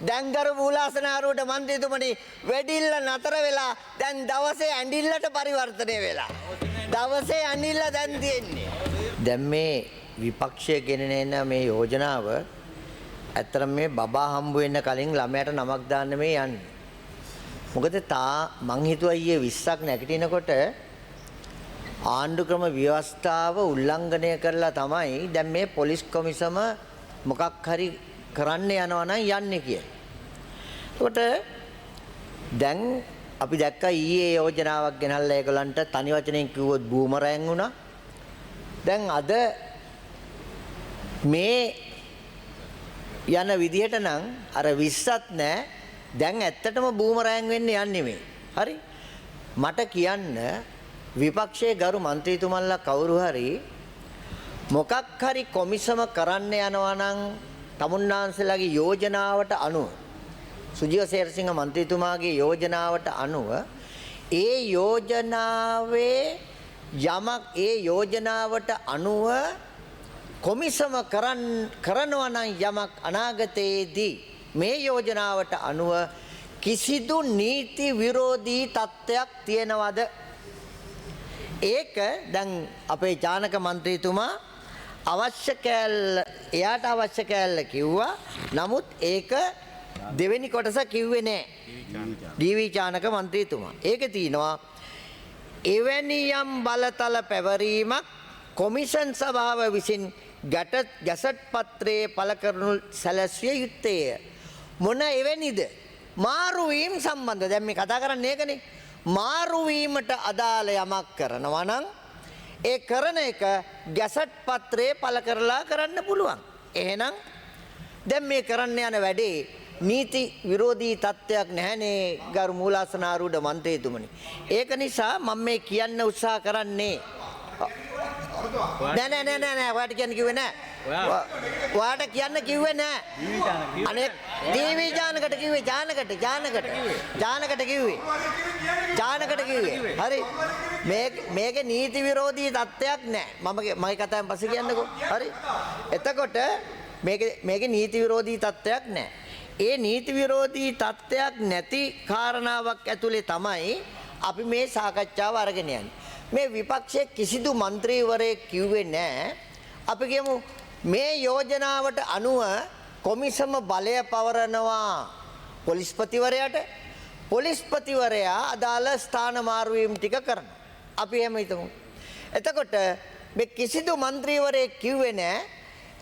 දැන් ගරු මූලාසනාරුවට මන්ත්‍රීතුමනි වෙඩිල්ල නතර වෙලා දැන් දවසේ ඇඬිල්ලට පරිවර්තනය වෙලා. දවසේ ඇඬිල්ල දැන් තියෙන්නේ. දැන් මේ විපක්ෂය ගෙනෙන මේ යෝජනාව ඇත්තටම මේ බබා හම්බ වෙන්න කලින් ළමයට නමක් දාන්න මේ යන්නේ. මොකද මං හිතුවා ඊයේ 20ක් නැගිටිනකොට ආණ්ඩු ක්‍රම ව්‍යවස්ථාව උල්ලංඝනය කරලා තමයි දැන් මේ පොලිස් කොමිසම මොකක් හරි කරන්න යනවා නම් යන්නේ කියලා. ඒකට දැන් අපි දැක්කා ඊයේ යෝජනාවක් ගෙනල්ලා ඒගොල්ලන්ට තනි වචනෙන් කිව්වොත් බූමරෑන් වුණා. දැන් අද මේ යන විදිහට නම් අර 20ත් නෑ. දැන් ඇත්තටම බූමරෑන් වෙන්න යන්නේ මේ. හරි? මට කියන්න විපක්ෂයේ ගරු മന്ത്രിතුමන්ලා කවුරු හරි මොකක් හරි කොමිසම කරන්න යනවා නම් තමුන්නාන්සලාගේ යෝජනාවට අනුව සුජීව සේරසිංහ മന്ത്രിතුමාගේ යෝජනාවට අනුව ඒ යෝජනාවට අනුව කොමිසම කරනවා නම් යමක් අනාගතයේදී මේ යෝජනාවට අනුව කිසිදු නීති විරෝධී තත්ත්වයක් තියෙනවද? ඒක දැන් අපේ ජානක මන්ත්‍රීතුමා එයාට අවශ්‍ය කෑල්ල කිව්වා. නමුත් ඒක දෙවෙනි කොටස කිව්වේ නෑ. ඩී.වී. ජානක මන්ත්‍රීතුමා. ඒකේ තියෙනවා එවැනි යම් බලතල පැවරීමක් කොමිෂන් සභාව විසින් ගැසට් පත්‍රයේ පළ කරනු සැලැස්විය යුත්තේය. මොන එවැනිද? මාරු වීම සම්බන්ධ. දැන් මේ කතා කරන්නේ ඒකනේ. මාරු වීමට අදාළ යමක් කරනවා නම් ඒ කරන එක ගැසට් පත්‍රයේ පළ කරලා කරන්න පුළුවන්. එහෙනම් දැන් මේ කරන්න යන වැඩේ නීති විරෝධී තත්ත්වයක් නැහැනේ ගරු මූලාසනාරූඪ මන්ත්‍රීතුමනි. ඒක නිසා මම මේ කියන්න උත්සාහ කරන්නේ නෑ ඔයාට කියන්න කිව්වේ නෑ. ඔයාට කියන්න කිව්වේ නෑ. අනේ ඩී.වී. ජානකට කිව්වේ ජානකට කිව්වේ. හරි. මේකේ නීති විරෝධී තත්ත්වයක් නෑ. මගේ කතාවෙන් පස්සේ කියන්නකෝ. හරි. එතකොට මේකේ නීති විරෝධී තත්ත්වයක් නෑ. ඒ නීති විරෝධී තත්ත්වයක් නැති කාරණාවක් ඇතුලේ තමයි අපි මේ සාකච්ඡාව අරගෙන යන්නේ. මේ විපක්ෂයේ කිසිදු മന്ത്രിවරයෙක් කිව්වේ නෑ අපි කියමු මේ යෝජනාවට අනුව කොමිසම බලය පවරනවා පොලිස්පතිවරයා අදාළ ස්ථාන මාරු වීම ටික කරනවා. අපි එහෙම හිතමු. එතකොට මේ කිසිදු മന്ത്രിවරයෙක් කිව්වේ නෑ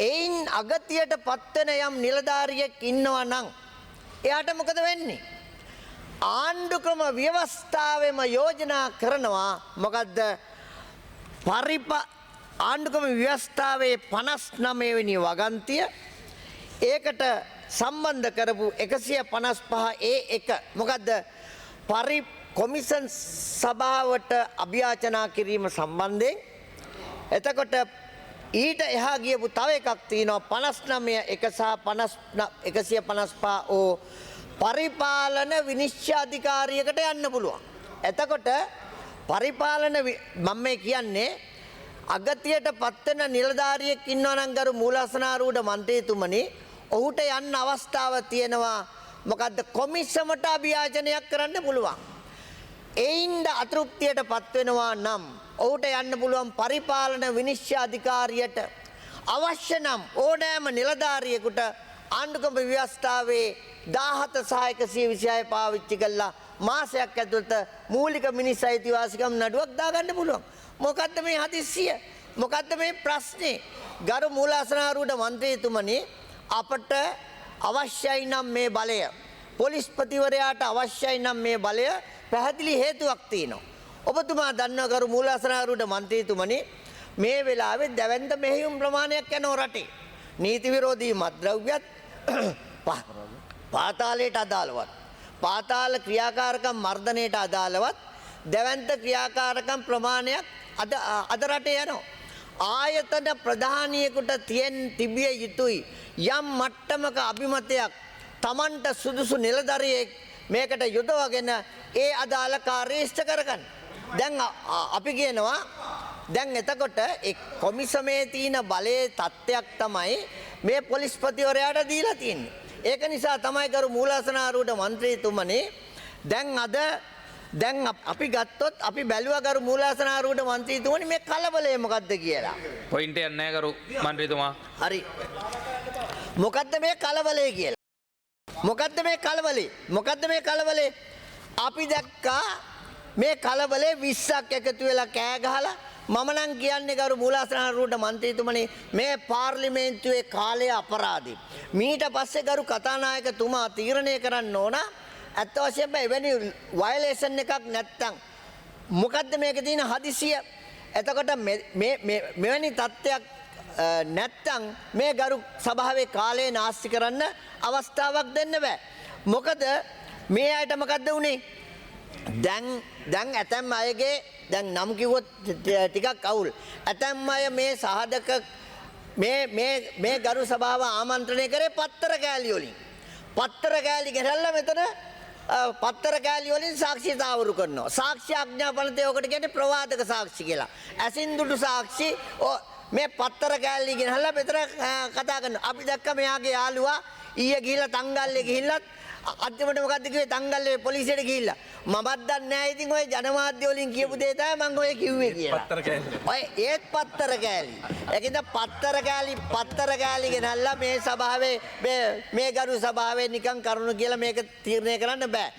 එයින් අගතියට පත්වෙන යම් නිලධාරියෙක් ඉන්නවා නම් එයාට මොකද වෙන්නේ? ආණ්ඩුක්‍රම ව්‍යවස්ථාවෙම යෝජනා කරනවා. මොකද්ද? ආණ්ඩුක්‍රම ව්‍යවස්ථාවේ 59 වෙනි වගන්තිය ඒකට සම්බන්ධ කරපු 155 මොකද්ද? කොමිෂන් සභාවට අභ්‍යාචනා කිරීම සම්බන්ධයෙන්. එතකොට ඊට එහා ගියපු තව එකක් තියෙනවා 59 155 ඕ පරිපාලන විනිශ්චය අධිකාරියකට යන්න පුළුවන්. එතකොට මම මේ කියන්නේ අගතියට පත්වෙන නිලධාරියෙක් ඉන්නවා නම් ගරු මූලාසනාරූඪ මන්ත්‍රීතුමනි ඔහුට යන්න අවස්ථාව තියෙනවා. මොකද්ද? කොමිසමට අභියාචනයක් කරන්න පුළුවන්. ඒින්ද අතෘප්තියට පත්වෙනවා නම් ඔහුට යන්න පුළුවන් පරිපාලන විනිශ්චය අධිකාරියට. අවශ්‍ය නම් ඕනෑම නිලධාරියෙකුට ආණ්ඩුක්‍රම ව්‍යවස්ථාවේ 17 සහ 126 පාවිච්චි කළා මාසයක් ඇතුළත මූලික මිනිස් අයිතිවාසිකම් නඩුවක් දාගන්න පුළුවන්. මොකද්ද මේ හදිස්සිය? මොකද්ද මේ ප්‍රශ්නේ? ගරු මූලාසනාරූඪ මන්ත්‍රීතුමනි අපට අවශ්‍යයි නම් මේ බලය පොලිස්පතිවරයාට අවශ්‍යයි නම් මේ බලය පැහැදිලි හේතුවක් තියෙනවා. ඔබතුමා දන්නවා ගරු මූලාසනාරූඪ මන්ත්‍රීතුමනි මේ වෙලාවේ දැවැන්ත මෙහෙයුම් ප්‍රමාණයක් යනවා රටේ. නීති විරෝධී මත්ද්‍රව්‍යත් පාතාලයට අදාළවත් පාතාල ක්‍රියාකාරකම් මර්ධනයට අදාළවත් දැවැන්ත ක්‍රියාකාරකම් ප්‍රමාණයක් අද රටේ යනවා. ආයතන ප්‍රධානියෙකුට තිබිය යුතුයි යම් මට්ටමක අභිමතයක් Tamanට සුදුසු නිලධාරියෙක් මේකට යොදවගෙන ඒ අදාළ කාර්යය ඉෂ්ට කරගන්න. දැන් අපි කියනවා දැන් එතකොට ඒ කොමිසමේ තියෙන බලයේ තත්ත්වයක් තමයි මේ පොලිස්පතිවරයාට දීලා තියෙන්නේ. ඒක නිසා තමයි ගරු මූලාසනාරූඪ මන්ත්‍රීතුමනි දැන් අපි ගත්තොත් අපි බැලුවා ගරු මූලාසනාරූඪ මන්ත්‍රීතුමනි මේ කලබලය මොකද්ද කියලා. පොයින්ට් එකක් නැහැ කරු මන්ත්‍රීතුමා. හරි. මොකද්ද මේ කලබලය කියලා? මොකද්ද මේ කලබලේ? මොකද්ද මේ කලබලේ? අපි දැක්කා මේ කලබලේ 20ක් එකතු වෙලා කෑ ගහලා මම නම් කියන්නේ ගරු මූලාසනාරූඪ මන්ත්‍රීතුමනි මේ පාර්ලිමේන්තුවේ කාලය අපරාධයි. මීට පස්සේ ගරු කතානායකතුමා තීරණය කරන්න ඕන ඇත්ත වශයෙන්ම එවැනි වයලේෂන් එකක් නැත්තම් මොකද්ද මේකේ තියෙන හදිසිය? එතකොට මෙවැනි තත්ත්වයක් නැත්තම් මේ ගරු සභාවේ කාලය නාස්ති කරන්න අවස්ථාවක් දෙන්න බෑ. මොකද මේ අයට මොකද්ද උනේ? දැන් ඇතැම් අයගේ දැන් නම් කිව්වොත් ටිකක් අවුල්. ඇතැම් අය මේ සහදක මේ ගරු සභාව ආමන්ත්‍රණය කරේ පත්තර කෑලි වලින්. පත්තර කෑලි ගෙනල්ලා මෙතන පත්තර කෑලි වලින් සාක්ෂි තාවුරු කරනවා. සාක්ෂි ආඥාපනතේ ඔකට කියන්නේ ප්‍රවාදක සාක්ෂි කියලා. ඇසින් දුටු සාක්ෂි මේ පත්තර කෑලි ගෙනල්ලා මෙතන කතා කරනවා. අපි දැක්ක මෙයාගේ යාළුවා ඊයේ ගිහිල්ලා තංගල්ලේ ගිහිල්ලත් අන්තිමට මොකද්ද කිව්වේ තංගල්ලේ පොලිසියට ගිහිල්ලා මමත් දන්නේ නැහැ ඉතින් ඔය ජනමාධ්‍ය වලින් කියපු දේ තමයි මම ඔය කිව්වේ කියලා. පත්තර කෑලි. ඔය ඒත් පත්තර කෑලි. ඒකින්ද පත්තර කෑලි ගෙනල්ලා මේ සභාවේ මේ ගරු සභාවේ නිකන් කරුණු කියලා මේක තීරණය කරන්න බෑ.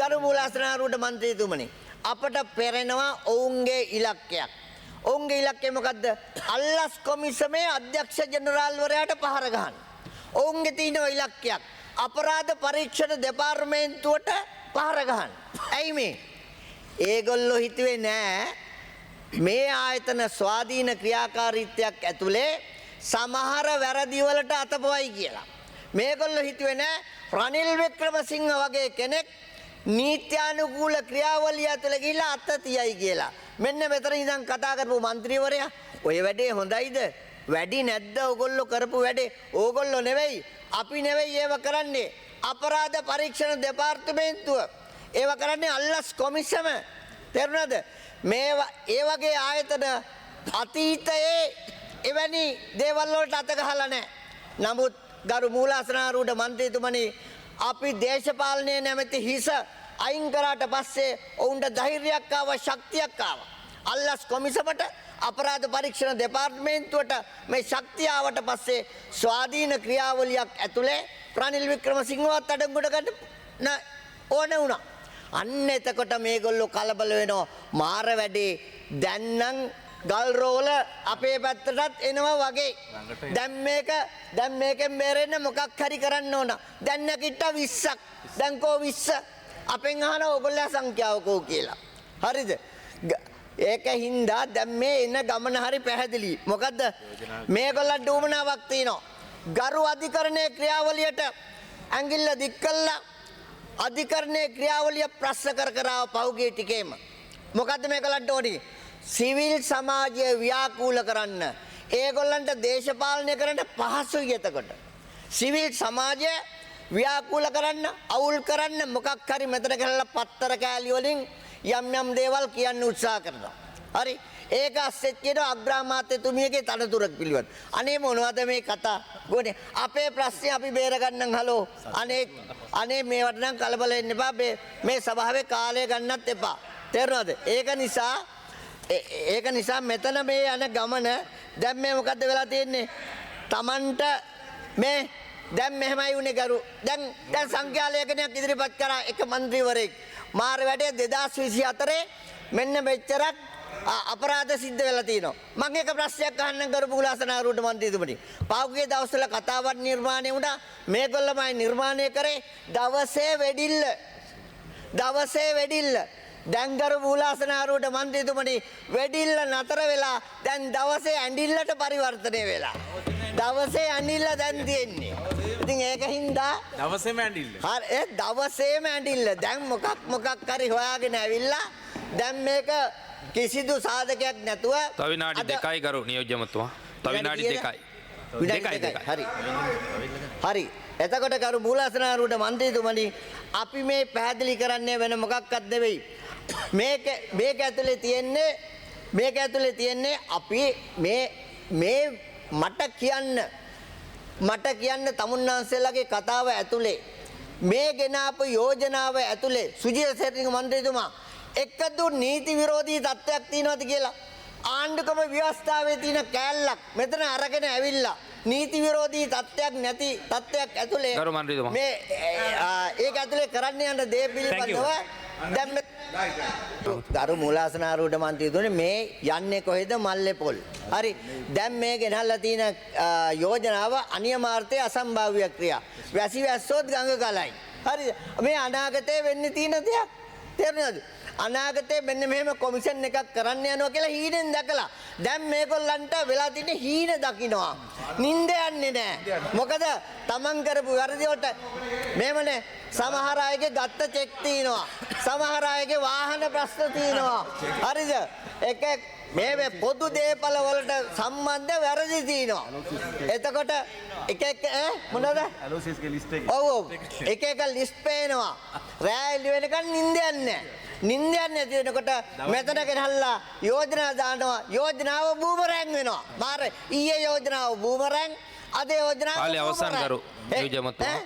ගරු මූලාසනාරූඪ මන්ත්‍රීතුමනි අපට පෙරෙනවා ඔවුන්ගේ ඉලක්කයක්. ඔවුන්ගේ ඉලක්කය මොකද්ද? අල්ලස් කොමිසමේ අධ්‍යක්ෂ ජෙනරාල්වරයාට පහර ගහන්න. ඔවුන්ගේ තියෙන ඉලක්කයක් අපරාධ පරීක්ෂණ දෙපාර්තමේන්තුවට පහර ගහන්න. ඇයි මේ? ඒගොල්ලෝ හිතුවේ නෑ මේ ආයතන ස්වාධීන ක්‍රියාකාරීත්වයක් ඇතුලේ සමහර වැරදි වලට අතපොවයි කියලා. මේගොල්ලෝ හිතුවේ නෑ රනිල් වික්‍රමසිංහ වගේ කෙනෙක් නීත්‍යානුකූල ක්‍රියාවලිය ඇතුලේ ගිහිල්ලා අත තියයි කියලා. මෙන්න මෙතන ඉඳන් කතා කරපු മന്ത്രിවරයා ඔය වැඩේ හොඳයිද? වැඩි නැද්ද ඕගොල්ලෝ කරපු වැඩේ? ඕගොල්ලෝ නෙවෙයි අපි නෙවෙයි ඒව කරන්නේ. අපරාධ පරීක්ෂණ දෙපාර්තමේන්තුව. ඒව කරන්නේ අල්ලස් කොමිසම. තේරුණාද? මේවා ඒ වගේ ආයතන අතීතයේ එවැනි දේවල් වලට අත ගහලා නැහැ. නමුත් ගරු මූලාසනාරූඪ මන්ත්‍රීතුමනි අපි දේශපාලනයේ නැමැති හිස අයින් කරාට පස්සේ ඔවුන්ට ධෛර්යයක් ආවා, ශක්තියක් ආවා. අල්ලස් කොමිසමට අපරාධ පරීක්ෂණ දෙපාර්තමේන්තුවට මේ ශක්තිය ආවට පස්සේ ස්වාධීන ක්‍රියාවලියක් ඇතුලේ රනිල් වික්‍රමසිංහවත් අඩංගුවට ගන්න ඕන වුණා. අන්න එතකොට මේගොල්ලෝ කලබල වෙනවා. මාර වැඩේ දැන් නම් ගල් රෝල අපේ පැත්තටත් එනවා වගේ. දැන් මේකෙන් බේරෙන්න මොකක් හරි කරන්න ඕන. දැන් නැකිට 20ක්. දැන් කෝ 20? අපෙන් අහන ඕගොල්ලෝ සංඛ්‍යාව කෝ කියලා. හරිද? ඒක හින්දා දැන් මේ එන ගමන හරි පැහැදිලි. මොකද්ද? මේගොල්ලන්ට උමනාවක් තියෙනවා. ගරු අධිකරණයේ ක්‍රියාවලියට ඇඟිල්ල දික් කළා අධිකරණයේ ක්‍රියාවලිය ප්‍රශ්න කර පහුගිය ටිකේම මොකද්ද මේගොල්ලන්ට ඕනේ? සිවිල් සමාජය ව්‍යාකූල කරන්න. ඒගොල්ලන්ට දේශපාලනය කරන්න පහසුයි. එතකොට සිවිල් සමාජය ව්‍යාකූල කරන්න, අවුල් කරන්න මොකක් හරි මෙතන ගහලා පත්තර කෑලි වලින් යම් දේවල් කියන්න උත්සාහ කරනවා. හරි. ඒක අස්සෙත් කියන අග්‍රාමාත්‍යතුමියගේ තනතුරක් පිළිවෙත්. අනේ මොනවද මේ කතා? ගොනේ අපේ ප්‍රශ්නේ අපි බේර ගන්නම්. හලෝ. අනේ මේවට නම් කලබල වෙන්න එපා. මේ සභාවේ කාලය ගන්නත් එපා. තේරුණාද? ඒක නිසා මෙතන මේ යන ගමන දැන් මේ මොකද්ද වෙලා තියෙන්නේ? Tamanට මේ දැන් මෙහෙමයි උනේ ගරු. දැන් සංඛ්‍යාලේඛනයක් ඉදිරිපත් කරා එක മന്ത്രിවරයෙක්. මාර වැඩේ 2024 මෙන්න මෙච්චරක් අපරාධ සිද්ධ වෙලා තියෙනවා. මම එක ප්‍රශ්නයක් අහන්නම් කරු මූලාසනාරූඪ මන්ත්‍රීතුමනි. පහුගිය දවස්වල කතාවක් නිර්මාණය වුණා. මේගොල්ලෝමයි නිර්මාණය කරේ දවසේ වෙඩිල්ල. දැන් කරු මූලාසනාරූඪ මන්ත්‍රීතුමනි වෙඩිල්ල නතර වෙලා දැන් දවසේ ඇඬිල්ලට පරිවර්තනය වෙලා. දවසේ ඇඬිල්ල දැන් තියෙන්නේ. ඉතින් ඒක හින්දා දවසේම ඇඬිල්ල. හරි ඒ දවසේම ඇඬිල්ල. දැන් මොකක් හරි හොයාගෙන ඇවිල්ලා දැන් මේක කිසිදු සාධකයක් නැතුව තව විනාඩි 2යි කරු නියෝජ්‍යමතුමා. තව විනාඩි 2යි. හරි. එතකොට කරු මූලාසනාරූඪ මන්ත්‍රීතුමනි අපි මේ පැහැදිලි කරන්නේ වෙන මොකක්වත් නෙවෙයි. මේක ඇතුලේ තියෙන්නේ අපි මේ මට කියන්න මට කියන්න තමුන්නාන්සේලාගේ කතාව ඇතුලේ මේ ගෙනාපු යෝජනාව ඇතුලේ සුජිත සේනාරත්න මන්ත්‍රීතුමා එක්කදු නීති විරෝධී තත්ත්වයක් තියෙනවද කියලා ආණ්ඩුක්‍රම ව්‍යවස්ථාවේ තියෙන කෑල්ලක් මෙතන අරගෙන ඇවිල්ලා නීති විරෝධී තත්ත්වයක් නැති තත්ත්වයක් ඇතුලේ ගරු මන්ත්‍රීතුමා. මේ ඒක ඇතුලේ කරන්න යන දේ පිළිබඳව දැන් ගරු මූලාසනාරූඪ මන්ත්‍රීතුමනි මේ යන්නේ කොහෙද මල්ලේ පොල්. හරි. දැන් මේ ගෙනල්ලා තියෙන යෝජනාව අනියමාර්ථයේ අසම්භාව්‍ය ක්‍රියා. වැසි වැස්සොත් ගඟ ගලයි. හරිද? මේ අනාගතේ වෙන්න තියෙන දෙයක්. තේරුණාද? අනාගතේ මෙන්න මෙහෙම කොමිෂන් එකක් කරන්න යනවා කියලා හීනෙන් දැකලා දැන් මේගොල්ලන්ට වෙලා තියෙන හීන දකින්නවා. නිින්ද යන්නේ නැහැ. මොකද තමන් කරපු වැරදි වලට මේමනේ සමහර අයගේ ගත්ත චෙක් තියෙනවා. සමහර අයගේ වාහන ප්‍රශ්න තියෙනවා. හරිද? එක මේ පොදු දේපල වලට සම්බන්ධ වැරදි තියෙනවා. එතකොට එක මොනවද? LOCSගේ ලිස්ට් එක. ඔව් එක එක ලිස්ට් පේනවා. රෑ එළි වෙනකන් නිින්ද යන්නේ නැහැ. නිින්ද යන්නේ නැති වෙනකොට මෙතන ගෙනල්ලා යෝජනා දානවා. යෝජනාව බූමරැං වෙනවා. මාර ඊයේ යෝජනාව බූමරැං අද යෝජනාව කාලය අවසන් කරු නියෝජ්‍ය මන්ත්‍රීතුමා.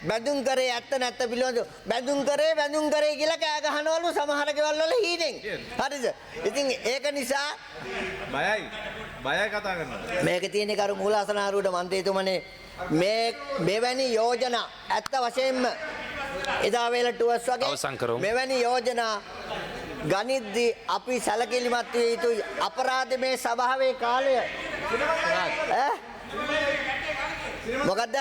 බැඳුම් කරේ ඇත්ත නැත්ත පිළිබඳ බැඳුම් කරේ කියලා කෑ ගහනවලු සමහර ගෙවල් වල හීනෙන්. හරිද? ඉතින් ඒක නිසා බයයි කතා කරනවා. මේක තියෙන්නේ කරු මූලාසනාරූඪ මන්ත්‍රීතුමනේ මේ මෙවැනි යෝජනා ඇත්ත වශයෙන්ම එදා වේල ටුවර්ස් අවසන් කරමු. වගේ මෙවැනි යෝජනා ගනිද්දී අපි සැලකිලිමත් විය යුතුයි. අපරාධ මේ සභාවේ කාලය මොකද්ද?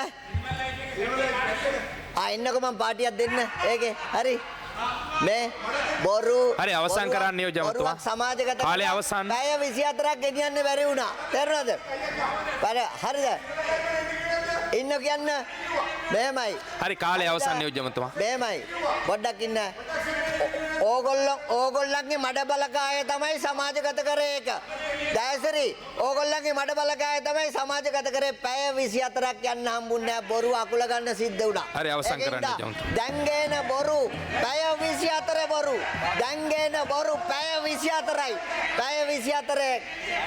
එන්නකෝ මම පාටියක් දෙන්න. ඒකේ හරි. මේ බොරු හරි අවසන් කරන්න නියෝජ්‍ය මන්ත්‍රීතුමා. සමාජගත කාලය අවසන්. පැය 24ක් ගෙනියන්න බැරි වුණා. තේරුණාද? හරිද? ඉන්න කියන්න මෙහෙමයි. හරි කාලය අවසන් නියෝජ්‍ය මන්ත්‍රීතුමා. මෙහෙමයි. පොඩ්ඩක් ඉන්න. ඕගොල්ලන්ගේ මඩ බලකාය තමයි සමාජගත කරේ එක. දයසිරි ඕගොල්ලන්ගේ මඩ බලකාය තමයි සමාජගත කරේ. පැය 24ක් යන්න හම්බුන්නේ නැහැ. බොරු අකුල ගන්න සිද්ධ වුණා. හරි අවසන් කරන්න ඒකින්ද ජොන්තුමා. දැන් ගේන බොරු පැය 24 බොරු. දැන් ගේන බොරු පැය 24යි. පැය 24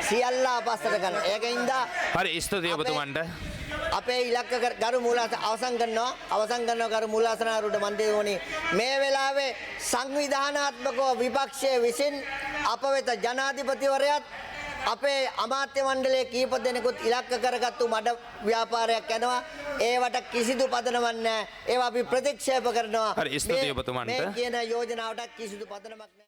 සියල්ල අපස්සට ගන්න. ඒකින්ද හරි ස්තුතියි ඔබතුමන්ට. අපේ ඉලක්ක ගරු අවසන් කරනවා ගරු මූලාසනාරූඪ මන්ත්‍රීතුමනි මේ වෙලාවේ සංවිධානාත්මකව විපක්ෂයේ විසින් අප වෙත ජනාධිපතිවරයාත් අපේ අමාත්‍ය මණ්ඩලයේ කීප දෙනෙකුත් ඉලක්ක කරගත්තු මඩ ව්‍යාපාරයක් යනවා. ඒවට කිසිදු පදනමක් නැහැ. ඒවා අපි ප්‍රතික්ෂේප කරනවා. හරි ස්තුතියි ඔබතුමන්ට. මේ කියන යෝජනාවට කිසිදු පදනමක් නැහැ.